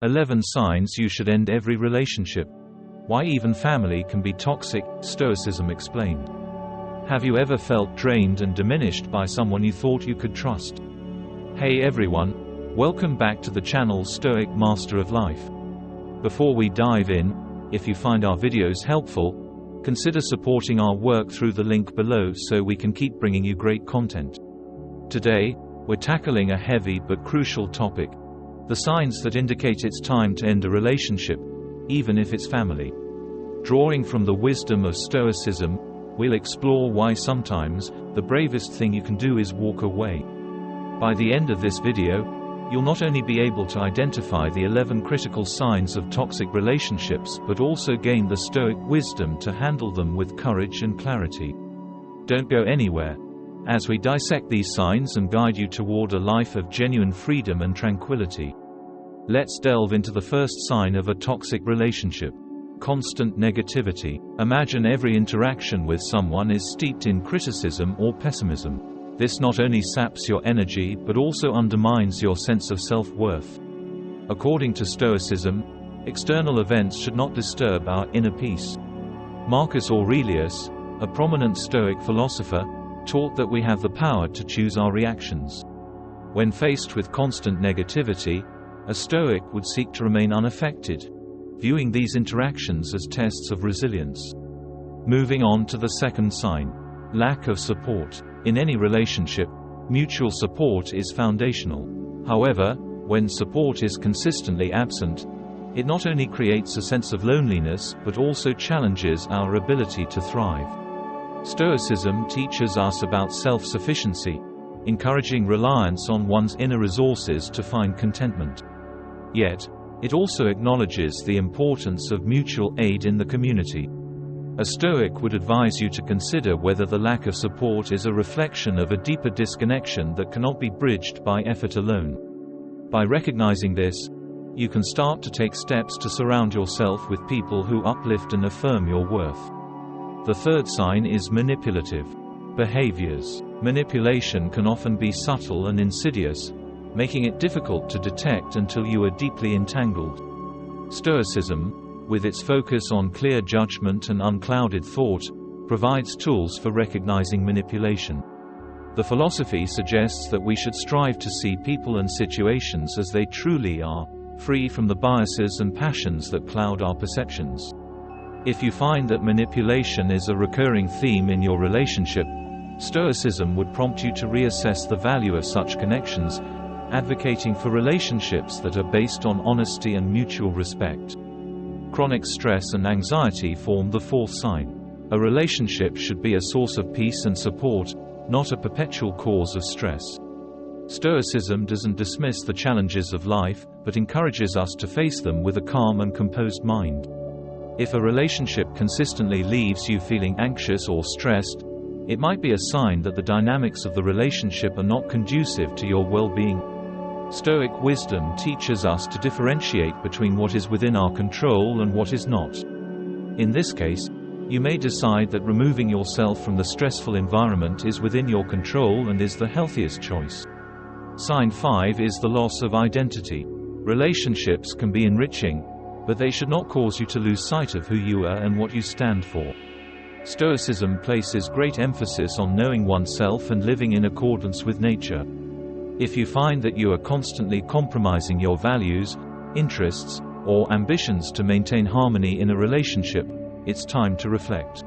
11 signs you should end every relationship. Why even family can be toxic, Stoicism explained. Have you ever felt drained and diminished by someone you thought you could trust? Hey everyone, welcome back to the channel Stoic Master of Life. Before we dive in, if you find our videos helpful, consider supporting our work through the link below so we can keep bringing you great content. Today, we're tackling a heavy but crucial topic: the signs that indicate it's time to end a relationship, even if it's family. Drawing from the wisdom of Stoicism, we'll explore why sometimes the bravest thing you can do is walk away. By the end of this video, you'll not only be able to identify the 11 critical signs of toxic relationships but also gain the Stoic wisdom to handle them with courage and clarity. Don't go anywhere as we dissect these signs and guide you toward a life of genuine freedom and tranquility. Let's delve into the first sign of a toxic relationship: constant negativity. Imagine every interaction with someone is steeped in criticism or pessimism. This not only saps your energy but also undermines your sense of self-worth. According to Stoicism, external events should not disturb our inner peace. Marcus Aurelius, a prominent Stoic philosopher, taught that we have the power to choose our reactions. When faced with constant negativity, a Stoic would seek to remain unaffected, viewing these interactions as tests of resilience. Moving on to the second sign: lack of support. In any relationship, mutual support is foundational. However, when support is consistently absent, it not only creates a sense of loneliness but also challenges our ability to thrive. Stoicism teaches us about self-sufficiency, encouraging reliance on one's inner resources to find contentment. Yet, it also acknowledges the importance of mutual aid in the community. A Stoic would advise you to consider whether the lack of support is a reflection of a deeper disconnection that cannot be bridged by effort alone. By recognizing this, you can start to take steps to surround yourself with people who uplift and affirm your worth. The third sign is manipulative behaviors. Manipulation can often be subtle and insidious, making it difficult to detect until you are deeply entangled. Stoicism, with its focus on clear judgment and unclouded thought, provides tools for recognizing manipulation. The philosophy suggests that we should strive to see people and situations as they truly are, free from the biases and passions that cloud our perceptions. If you find that manipulation is a recurring theme in your relationship, Stoicism would prompt you to reassess the value of such connections, advocating for relationships that are based on honesty and mutual respect. Chronic stress and anxiety form the fourth sign. A relationship should be a source of peace and support, not a perpetual cause of stress. Stoicism doesn't dismiss the challenges of life, but encourages us to face them with a calm and composed mind. If a relationship consistently leaves you feeling anxious or stressed, it might be a sign that the dynamics of the relationship are not conducive to your well-being. Stoic wisdom teaches us to differentiate between what is within our control and what is not. In this case, you may decide that removing yourself from the stressful environment is within your control and is the healthiest choice. Sign 5 is the loss of identity. Relationships can be enriching, but they should not cause you to lose sight of who you are and what you stand for. Stoicism places great emphasis on knowing oneself and living in accordance with nature. If you find that you are constantly compromising your values, interests, or ambitions to maintain harmony in a relationship, it's time to reflect.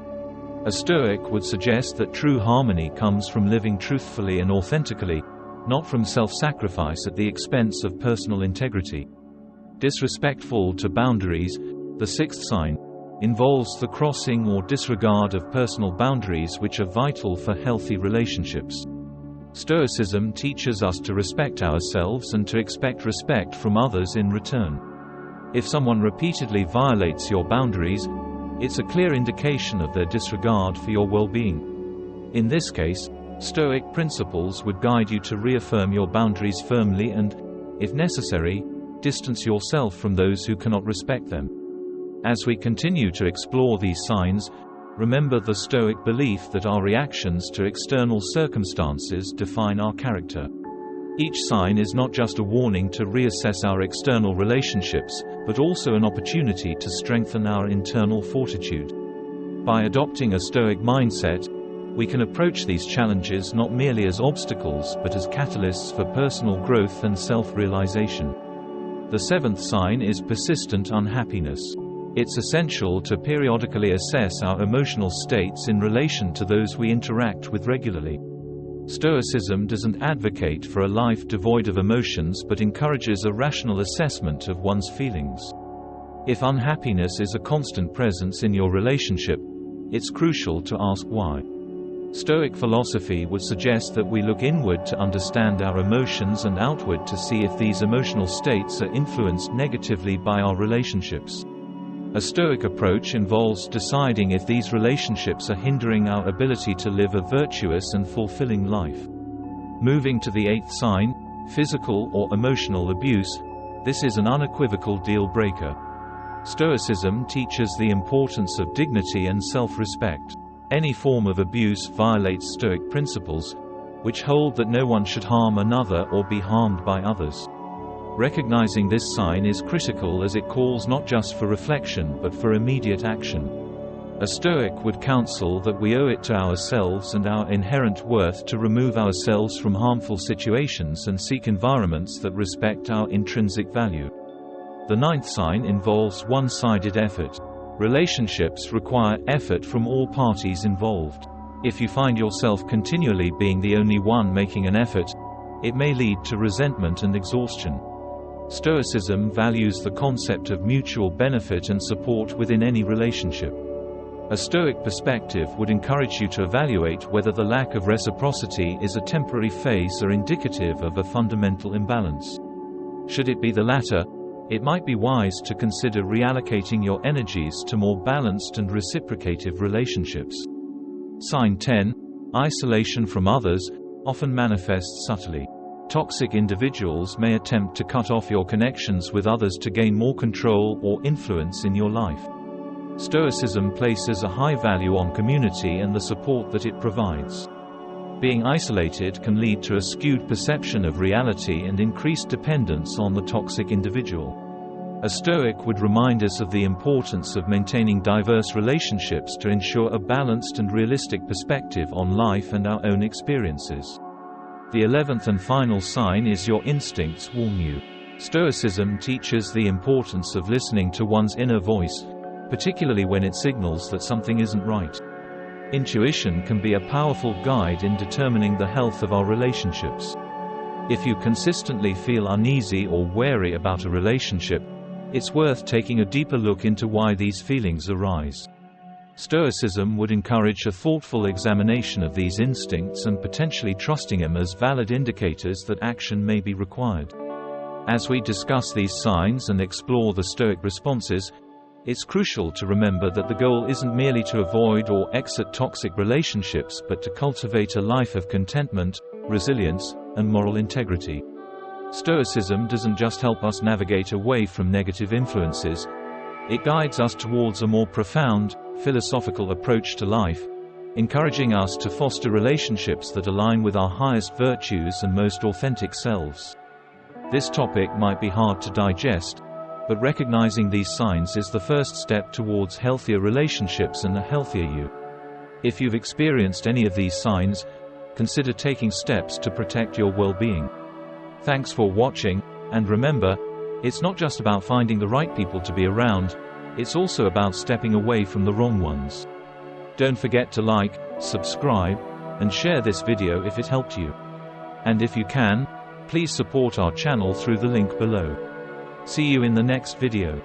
A Stoic would suggest that true harmony comes from living truthfully and authentically, not from self-sacrifice at the expense of personal integrity. Disrespectful to boundaries, the sixth sign, involves the crossing or disregard of personal boundaries which are vital for healthy relationships. Stoicism teaches us to respect ourselves and to expect respect from others in return. If someone repeatedly violates your boundaries, it's a clear indication of their disregard for your well-being. In this case, Stoic principles would guide you to reaffirm your boundaries firmly and, if necessary, distance yourself from those who cannot respect them. As we continue to explore these signs, remember the Stoic belief that our reactions to external circumstances define our character. Each sign is not just a warning to reassess our external relationships, but also an opportunity to strengthen our internal fortitude. By adopting a Stoic mindset, we can approach these challenges not merely as obstacles but as catalysts for personal growth and self-realization. The seventh sign is persistent unhappiness. It's essential to periodically assess our emotional states in relation to those we interact with regularly. Stoicism doesn't advocate for a life devoid of emotions but encourages a rational assessment of one's feelings. If unhappiness is a constant presence in your relationship, it's crucial to ask why. Stoic philosophy would suggest that we look inward to understand our emotions and outward to see if these emotional states are influenced negatively by our relationships. A Stoic approach involves deciding if these relationships are hindering our ability to live a virtuous and fulfilling life. Moving to the eighth sign, physical or emotional abuse, this is an unequivocal deal breaker. Stoicism teaches the importance of dignity and self-respect. Any form of abuse violates Stoic principles, which hold that no one should harm another or be harmed by others. Recognizing this sign is critical as it calls not just for reflection but for immediate action. A Stoic would counsel that we owe it to ourselves and our inherent worth to remove ourselves from harmful situations and seek environments that respect our intrinsic value. The ninth sign involves one-sided effort. Relationships require effort from all parties involved. If you find yourself continually being the only one making an effort, it may lead to resentment and exhaustion. Stoicism values the concept of mutual benefit and support within any relationship. A Stoic perspective would encourage you to evaluate whether the lack of reciprocity is a temporary phase or indicative of a fundamental imbalance. Should it be the latter, it might be wise to consider reallocating your energies to more balanced and reciprocative relationships. Sign 10. Isolation from others often manifests subtly. Toxic individuals may attempt to cut off your connections with others to gain more control or influence in your life. Stoicism places a high value on community and the support that it provides. Being isolated can lead to a skewed perception of reality and increased dependence on the toxic individual. A Stoic would remind us of the importance of maintaining diverse relationships to ensure a balanced and realistic perspective on life and our own experiences. The 11th and final sign is your instincts warn you. Stoicism teaches the importance of listening to one's inner voice, particularly when it signals that something isn't right. Intuition can be a powerful guide in determining the health of our relationships. If you consistently feel uneasy or wary about a relationship, it's worth taking a deeper look into why these feelings arise. Stoicism would encourage a thoughtful examination of these instincts and potentially trusting them as valid indicators that action may be required. As we discuss these signs and explore the Stoic responses, it's crucial to remember that the goal isn't merely to avoid or exit toxic relationships but to cultivate a life of contentment, resilience, and moral integrity. Stoicism doesn't just help us navigate away from negative influences, it guides us towards a more profound, philosophical approach to life, encouraging us to foster relationships that align with our highest virtues and most authentic selves. This topic might be hard to digest, but recognizing these signs is the first step towards healthier relationships and a healthier you. If you've experienced any of these signs, consider taking steps to protect your well-being. Thanks for watching, and remember, it's not just about finding the right people to be around, it's also about stepping away from the wrong ones. Don't forget to like, subscribe, and share this video if it helped you. And if you can, please support our channel through the link below. See you in the next video.